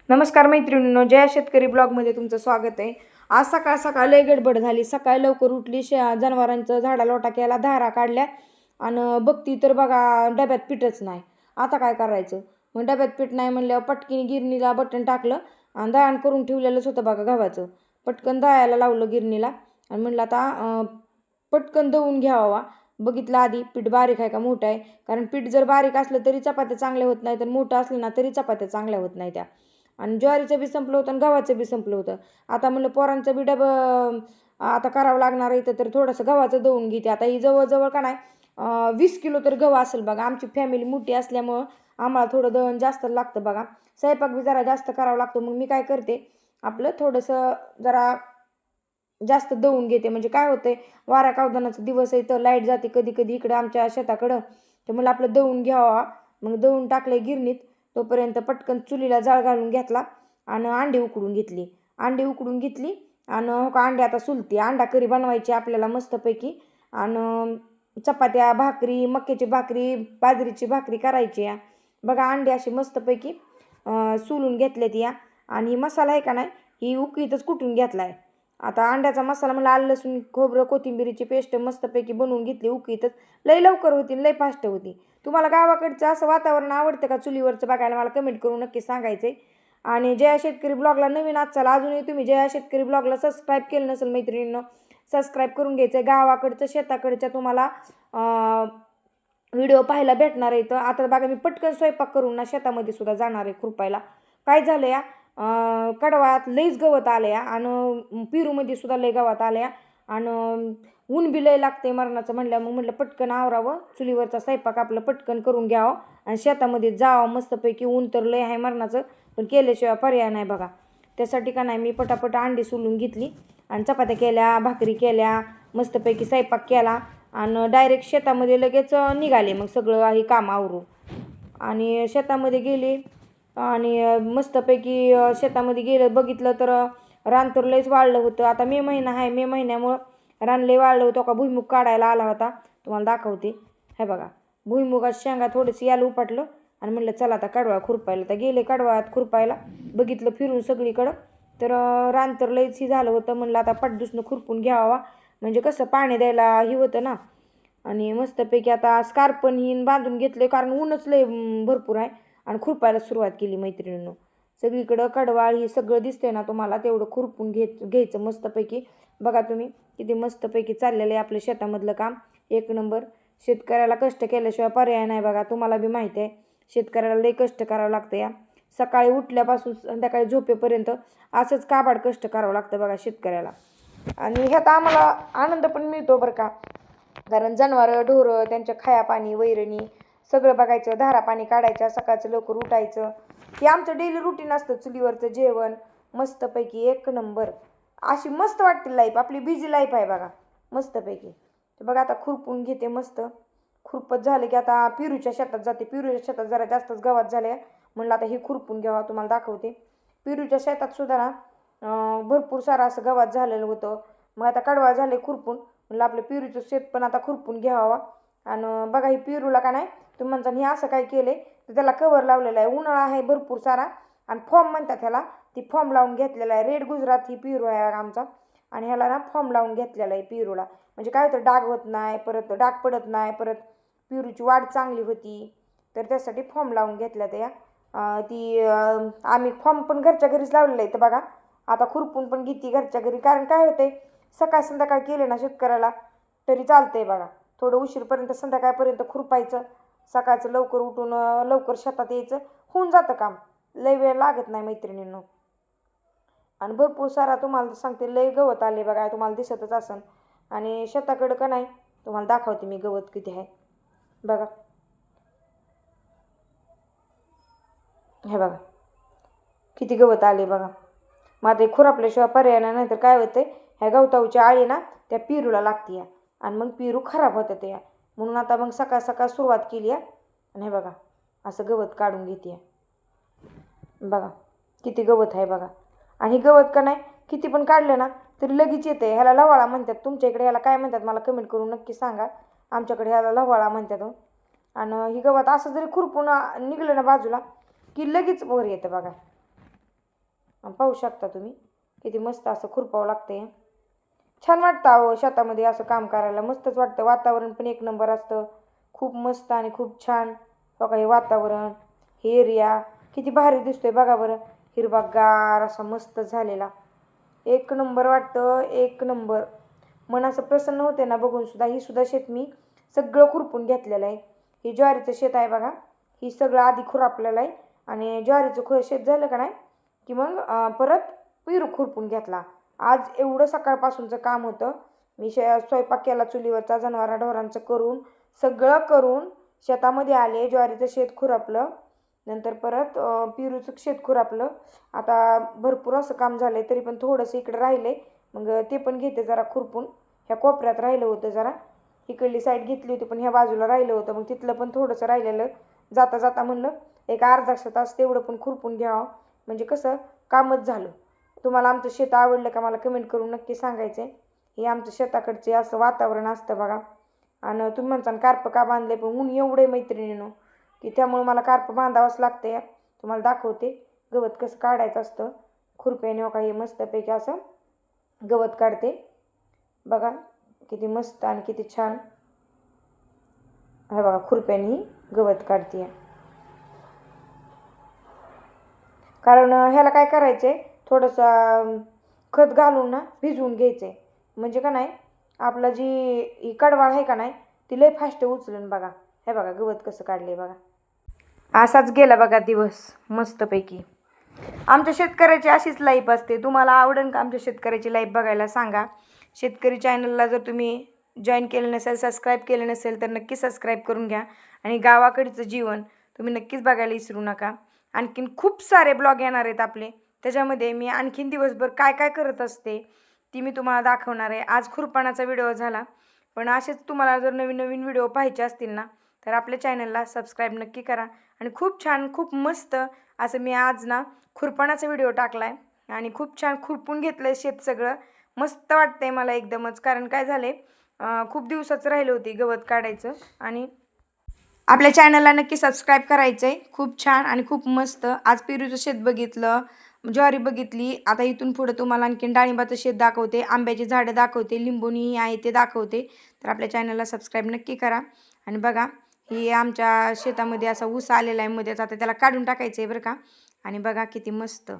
नमस्कार मैत्रिणींनो, जया शेतकरी ब्लॉगमध्ये तुमचं स्वागत आहे. आज सकाळ सकाळ लय गडबड झाली. सकाळी लवकर उठली, जनावरांचं झाडा लोटा केला, धारा काढल्या आणि बघती तर बघा डब्यात पीठच नाही. आता काय करायचं? मग डब्यात पीठ नाही म्हणल्यावर पटकीने गिरणीला बटन टाकलं आणि दळण करून ठेवलेलंच होतं बघा गव्हाचं. पटकन दळायला लावलं गिरणीला आणि म्हणलं आता पटकन दळून घ्यावा. बघितलं आधी पीठ बारीक आहे का मोठं आहे, कारण पीठ जर बारीक असलं तरी चपात्या चांगल्या होत नाही, तर मोठं असलं ना तरी चपात्या चांगल्या होत नाही त्या. आणि ज्वारीचं बी संपलं होतं आणि गव्हाचं बी संपलं होतं. आता म्हणलं पोरांचं बी आता करावं लागणार आहे, तर थोडंसं गव्हाचं दळून घेते. आता ही जवळजवळ का नाही 20 किलो तर गव्हा असेल बघा. आमची फॅमिली मोठी असल्यामुळं आम्हाला थोडं दळण जास्त लागतं बघा. स्वयंपाक बी जरा जास्त करावं लागतो. मग मी काय करते, आपलं थोडंसं जरा जास्त दळून घेते. म्हणजे काय होतंय, वारा कावदानाचा दिवस आहे तर लाईट जाते कधी कधी इकडं आमच्या शेताकडं, तर मला आपलं दळून घ्यावा. मग दळून टाकले गिरणीत. तोपर्यंत पटकन चुलीला जाळ घालून घेतला आणि अंडी उकडून घेतली. आणि हो का अंडे आता सुलती. अंडा करी बनवायची आपल्याला मस्तपैकी. आणि चपात्या, भाकरी, मक्याची भाकरी, बाजरीची भाकरी करायची या बघा. अंडे अशी मस्तपैकी सुलून घेतल्यात या. आणि मसाला आहे का नाही, ही उकळीतच कुटून घेतला आहे. आता अंड्याचा मसाला मला आलं लसूण खोबरं कोथिंबीरीची पेस्ट मस्तपैकी बनवून घेतली उकळीतच. लई लवकर होती, लई फास्ट होती. तुम्हाला गावाकडचं असं वातावरण आवडतं का चुलीवरचं बघायला? मला कमेंट करून नक्की सांगायचं आहे. आणि जया शेतकरी ब्लॉगला नवीन आजचाला अजूनही तुम्ही जया शेतकरी ब्लॉगला सबस्क्राईब केलं नसेल मैत्रिणींनो, सबस्क्राईब करून घ्यायचं आहे. गावाकडचं शेताकडच्या तुम्हाला व्हिडिओ पाहायला भेटणार आहे. तर आता बघा मी पटकन स्वयंपाक करून ना शेतामध्ये सुद्धा जाणार आहे खुरपायला. काय झालं या, कडवात लईच गवत आलं या आणि पिरूमध्ये सुद्धा लई गवत आलं या. आणि ऊन बी लय लागते मरणाचं म्हणल्या. मग म्हटलं पटकन आवरावं, चुलीवरचा स्वयंपाक आपलं पटकन करून घ्यावं आणि शेतामध्ये जावं मस्तपैकी. ऊन तर लय आहे मरणाचं, पण केल्याशिवाय पर्याय नाही बघा. त्यासाठी का नाही मी पटापट अंडी सोलून घेतली आणि चपात्या केल्या, भाकरी केल्या, मस्तपैकी स्वयंपाक केला आणि डायरेक्ट शेतामध्ये लगेच निघाले. मग सगळं आहे काम आवरून आणि शेतामध्ये गेली. आणि मस्तपैकी शेतामध्ये गेलं, बघितलं तर रान तर लयच वाळलं होतं. आता मे महिना आहे, मे महिन्यामुळं रान लय वाळलं होतं. का भुईमुग काढायला आला होता, तुम्हाला दाखवते. हे बघा भुईमुगाची शेंगा थोडीशी याला उपटलं आणि म्हणलं चला आता कडवा खुरपायला. तर गेले कडवात खुरपायला, बघितलं फिरून सगळीकडं, तर रान तर लयच ही झालं होतं. म्हणलं आता पटदुसनं खुरपून घ्यावा, म्हणजे कसं पाणी द्यायला ही होतं ना. आणि मस्तपैकी आता स्कार्पन ही बांधून घेतले, कारण ऊनच लय भरपूर आहे. आणि खुरपायला सुरुवात केली मैत्रिणींनो. सगळीकडं कडवाळ ही सगळं दिसते ना तुम्हाला, तेवढं खुरपून घ्यायचं मस्तपैकी. बघा तुम्ही किती मस्तपैकी चाललेलं आहे आपलं शेतामधलं काम. एक नंबर. शेतकऱ्याला कष्ट केल्याशिवाय पर्याय नाही बघा. तुम्हाला बी माहिती आहे शेतकऱ्याला लई कष्ट करावं लागतं या. सकाळी उठल्यापासून संध्याकाळी झोपेपर्यंत असंच काबाड कष्ट करावं लागतं बघा शेतकऱ्याला. आणि ह्यात आम्हाला आनंद पण मिळतो बरं का, कारण जनावरं ढोरं त्यांच्या खाया पाणी वैरणी सगळं बघायचं, धारा पाणी काढायचं, सकाळचं लवकर उठायचं. हे आमचं डेली रुटीन असतं. चुलीवरचं जेवण मस्तपैकी एक नंबर. अशी मस्त वाटते लाईफ, आपली बिझी लाईफ आहे बघा मस्तपैकी. तर बघा आता खुरपून घेते मस्त. खुरपत झालं की आता पिरूच्या शेतात जाते. पिरूच्या शेतात जरा जास्तच गवत झाले, म्हणलं आता हे खुरपून घ्यावा, तुम्हाला दाखवते. पिरूच्या शेतात सुद्धा ना भरपूर सारं असं गवत झालेलं होतं. मग आता कडवा झाले खुरपून, म्हणलं आपलं पिरूचं शेत पण आता खुरपून घ्यावा. आणि बघा ही पिरूला का नाही तुम्ही म्हणता हे असं काय केले, तर त्याला कवर लावलेलं आहे. उन्हाळा आहे भरपूर सारा आणि फॉर्म म्हणतात ह्याला, ती फॉर्म लावून घेतलेला आहे. रेड गुजरात ही पिरू आहे आमचा. आणि ह्याला ना फॉर्म लावून घेतलेला आहे पिरूला. म्हणजे काय होतं, डाग होत नाही, परत डाग पडत नाही, परत पिरूची वाढ चांगली होती. तर त्यासाठी फॉर्म लावून घेतल्या त्या. आम्ही फॉर्म पण घरच्या घरीच लावलेलं आहे. तर बघा आता खुरपून पण घेते घरच्या घरी, कारण काय होते सकाळ संध्याकाळ केले ना शेतकऱ्याला तरी चालतंय बघा. थोडं उशीरपर्यंत संध्याकाळपर्यंत खुरपायचं, सकाळचं लवकर उठून लवकर शेतात यायचं, होऊन जातं काम. लय वेळ लागत नाही मैत्रिणींनो. आणि भरपूर सारा तुम्हाला सांगते लय गवत आले बघा, तुम्हाला दिसतच असन. आणि शेताकडं का नाही तुम्हाला दाखवते मी गवत किती आहे बघा. हे बघा किती गवत आले बघा. मग आता खुरपल्याशिवाय पर्याय नाही, तर काय होतं ह्या गवतावची आळी ना त्या पिरूला लागते या आणि मग पिरू खराब होतात या. म्हणून आता मग सकाळ सकाळ सुरुवात केली आहे. आणि हे बघा असं गवत काढून घेते बघा किती गवत आहे बघा. आणि गवत का नाही किती पण काढलं ना तरी लगेच येते. ह्याला लवाळा म्हणतात. तुमच्या इकडे ह्याला काय म्हणतात मला कमेंट करून नक्की सांगा. आमच्याकडे ह्याला लवाळा म्हणतात. आणि ही गवत असं जरी खुरपून निघलं ना बाजूला की लगेच वर येतं बघा. पाहू शकता तुम्ही किती मस्त असं खुरपावं लागते. छान वाटतं अहो शेतामध्ये असं काम करायला, मस्तच वाटतं. वातावरण पण एक नंबर असतं, खूप मस्त आणि खूप छान. बघा हे वातावरण, हे एरिया किती भारी दिसतोय बघा बरं, हिरवागार असा मस्त झालेला. एक नंबर वाटतं, एक नंबर. मन असं प्रसन्न होते ना बघून सुद्धा. ही सुद्धा शेत मी सगळं खुरपून घेतलेलं आहे. ही ज्वारीचं शेत आहे बघा, ही सगळं आधी खुरपलेलं आहे. आणि ज्वारीचं शेत झालं का नाही की मग परत पेरू खुरपून घेतला. आज एवढं सकाळपासूनचं काम होतं. मी स्वयंपाक केला चुलीवरचा, जनावरांढोरांचं करून सगळं करून शेतामध्ये आले. ज्वारीचं शेत खुरपलं, नंतर परत पेरूचं शेत खुरपलं. आता भरपूर असं काम झालं आहे, तरी पण थोडंसं इकडं राहिलं आहे. मग ते पण घेते जरा खुरपून. ह्या कोपऱ्यात राहिलं होतं जरा, इकडली साईड घेतली होती पण ह्या बाजूला राहिलं होतं. मग तिथलं पण थोडंसं राहिलेलं जाता जाता म्हणलं एक अर्धा तास तेवढं पण खुरपून घ्यावं, म्हणजे कसं कामच झालं. तुम्हाला आमचं शेत आवडलं का मला कमेंट करून नक्की सांगायचं आहे. हे आमचं शेताकडचे असं वातावरण असतं बघा. आणि तुम्ही म्हणता कार्प का बांधले, पण ऊन एवढे मैत्रिणीनं की त्यामुळे मला कार्प बांधावंच लागतं. या तुम्हाला दाखवते गवत कसं काढायचं असतं खुरप्याने. हो काही मस्तपैकी असं गवत काढते बघा, किती मस्त आणि किती छान. हे बघा खुरप्याने गवत काढते. कारण ह्याला काय करायचं आहे, थोडंसं खत घालून ना भिजवून घ्यायचं आहे, म्हणजे का नाही आपलं जी ही कडवाळ आहे का नाही ती लय फास्ट उचलून. बघा हे बघा गवत कसं काढले बघा. असाच गेला बघा दिवस मस्तपैकी. आमच्या शेतकऱ्याची अशीच लाईफ असते. तुम्हाला आवडेल का आमच्या शेतकऱ्याची लाईफ बघायला सांगा. शेतकरी चॅनलला जर तुम्ही जॉईन केलं नसेल, सबस्क्राईब केलं नसेल तर नक्की सबस्क्राईब करून घ्या. आणि गावाकडचं जीवन तुम्ही नक्कीच बघायला विसरू नका. आणखीन खूप सारे ब्लॉग येणार आहेत आपले, त्याच्यामध्ये मी आणखीन दिवसभर काय काय करत असते ती मी तुम्हाला दाखवणार आहे. आज खुरपणाचा व्हिडिओ झाला, पण असेच तुम्हाला जर नवीन नवीन व्हिडिओ पाहायचे असतील ना तर आपल्या चॅनलला सबस्क्राईब नक्की करा. आणि खूप छान खूप मस्त असं मी आज ना खुरपणाचा व्हिडिओ टाकला आहे आणि खूप छान खुरपून घेतलं आहे शेत सगळं. मस्त वाटतं आहे मला एकदमच. कारण काय झाले, खूप दिवसाचं राहिलं होती गवत काढायचं. आणि आपल्या चॅनलला नक्की सबस्क्राईब करायचं आहे. खूप छान आणि खूप मस्त. आज पेरूचं शेत बघितलं, ज्वारी बघितली. आता इथून पुढं तुम्हाला आणखीन डाळिंबाचं शेत दाखवते, आंब्याची झाडं दाखवते, लिंबूनी आहे ते दाखवते. तर आपल्या चॅनलला सबस्क्राईब नक्की करा. आणि बघा ही आमच्या शेतामध्ये असा ऊस आलेला आहे मध्येच, आता त्याला काढून टाकायचं आहे बरं का. आणि बघा किती मस्त